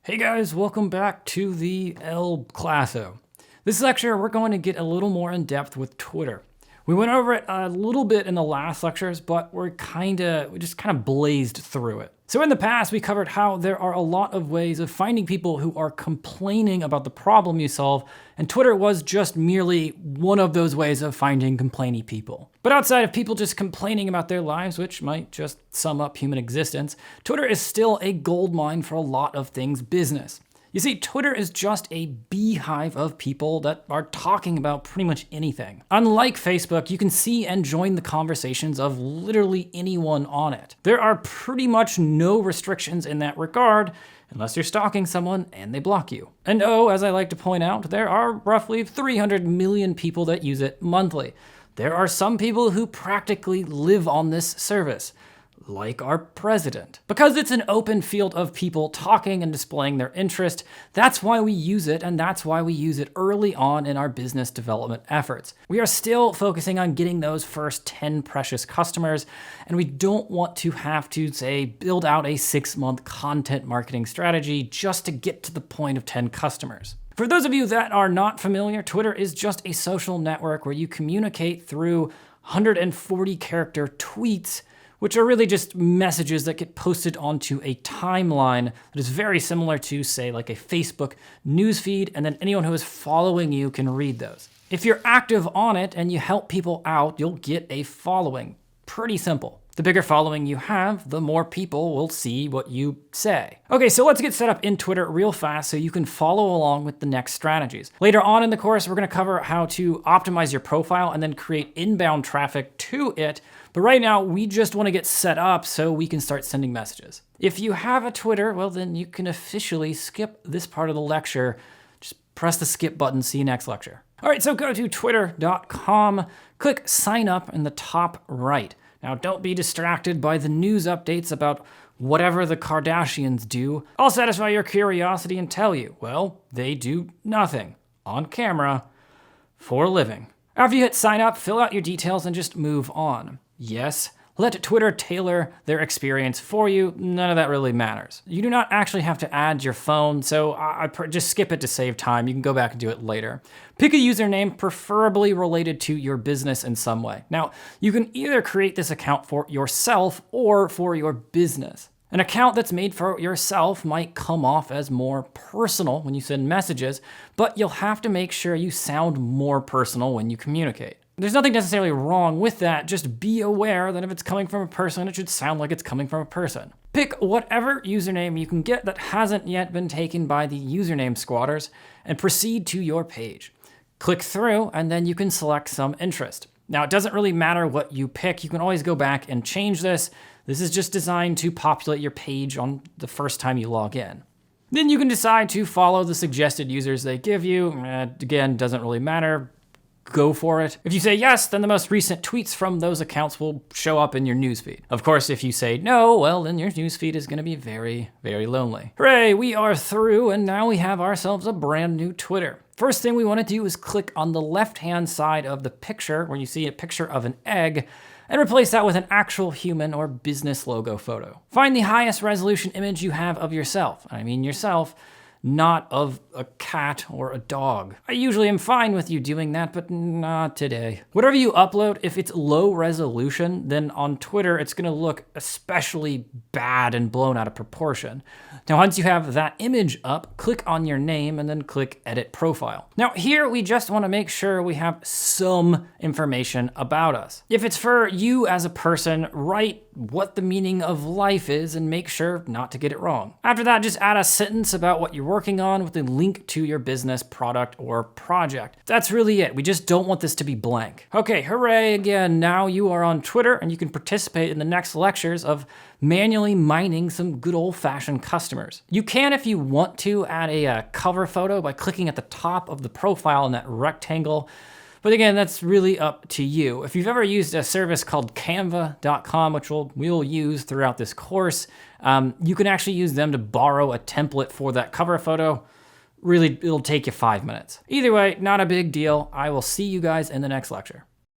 Hey guys, welcome back to the El Classo. This lecture, we're going to get a little more in depth with Twitter. We went over it a little bit in the last lectures, but we just kind of blazed through it. So in the past, we covered how there are a lot of ways of finding people who are complaining about the problem you solve, and Twitter was just merely one of those ways of finding complainy people. But outside of people just complaining about their lives, which might just sum up human existence, Twitter is still a goldmine for a lot of things business. You see, Twitter is just a beehive of people that are talking about pretty much anything. Unlike Facebook, you can see and join the conversations of literally anyone on it. There are pretty much no restrictions in that regard, unless you're stalking someone and they block you. And as I like to point out, there are roughly 300 million people that use it monthly. There are some people who practically live on this service, like our president. Because it's an open field of people talking and displaying their interest, that's why we use it, and that's why we use it early on in our business development efforts. We are still focusing on getting those first 10 precious customers, and we don't want to have to, say, build out a 6-month content marketing strategy just to get to the point of 10 customers. For those of you that are not familiar, Twitter is just a social network where you communicate through 140-character tweets, which are really just messages that get posted onto a timeline that is very similar to, say, like a Facebook newsfeed, and then anyone who is following you can read those. If you're active on it and you help people out, you'll get a following. Pretty simple. The bigger following you have, the more people will see what you say. Okay, so let's get set up in Twitter real fast so you can follow along with the next strategies. Later on in the course, we're gonna cover how to optimize your profile and then create inbound traffic to it. But right now, we just wanna get set up so we can start sending messages. If you have a Twitter, well, then you can officially skip this part of the lecture. Just press the skip button, see you next lecture. All right, so go to twitter.com, click sign up in the top right. Now, don't be distracted by the news updates about whatever the Kardashians do. I'll satisfy your curiosity and tell you, well, they do nothing on camera for a living. After you hit sign up, fill out your details and just move on. Yes, let Twitter tailor their experience for you. None of that really matters. You do not actually have to add your phone, so just skip it to save time. You can go back and do it later. Pick a username preferably related to your business in some way. Now, you can either create this account for yourself or for your business. An account that's made for yourself might come off as more personal when you send messages, but you'll have to make sure you sound more personal when you communicate. There's nothing necessarily wrong with that, just be aware that if it's coming from a person, it should sound like it's coming from a person. Pick whatever username you can get that hasn't yet been taken by the username squatters and proceed to your page. Click through and then you can select some interest. Now, it doesn't really matter what you pick. You can always go back and change this. This is just designed to populate your page on the first time you log in. Then you can decide to follow the suggested users they give you. Again, doesn't really matter. Go for it. If you say yes, then the most recent tweets from those accounts will show up in your newsfeed. Of course, if you say no, well, then your newsfeed is gonna be very, very lonely. Hooray, we are through, and now we have ourselves a brand new Twitter. First thing we wanna do is click on the left-hand side of the picture where you see a picture of an egg, and replace that with an actual human or business logo photo. Find the highest resolution image you have of yourself. I mean yourself, not of a cat or a dog. I usually am fine with you doing that, but not today. Whatever you upload, if it's low resolution, then on Twitter, it's gonna look especially bad and blown out of proportion. Now, once you have that image up, click on your name and then click Edit Profile. Now here, we just wanna make sure we have some information about us. If it's for you as a person, write what the meaning of life is and make sure not to get it wrong. After that, just add a sentence about what you're working on with a link to your business, product, or project. That's really it. We just don't want this to be blank. Okay, hooray again. Now you are on Twitter and you can participate in the next lectures of manually mining some good old-fashioned customers. You can, if you want to, add a cover photo by clicking at the top of the profile in that rectangle. But again, that's really up to you. If you've ever used a service called canva.com, which we'll use throughout this course, you can actually use them to borrow a template for that cover photo. Really, it'll take you 5 minutes. Either way, not a big deal. I will see you guys in the next lecture.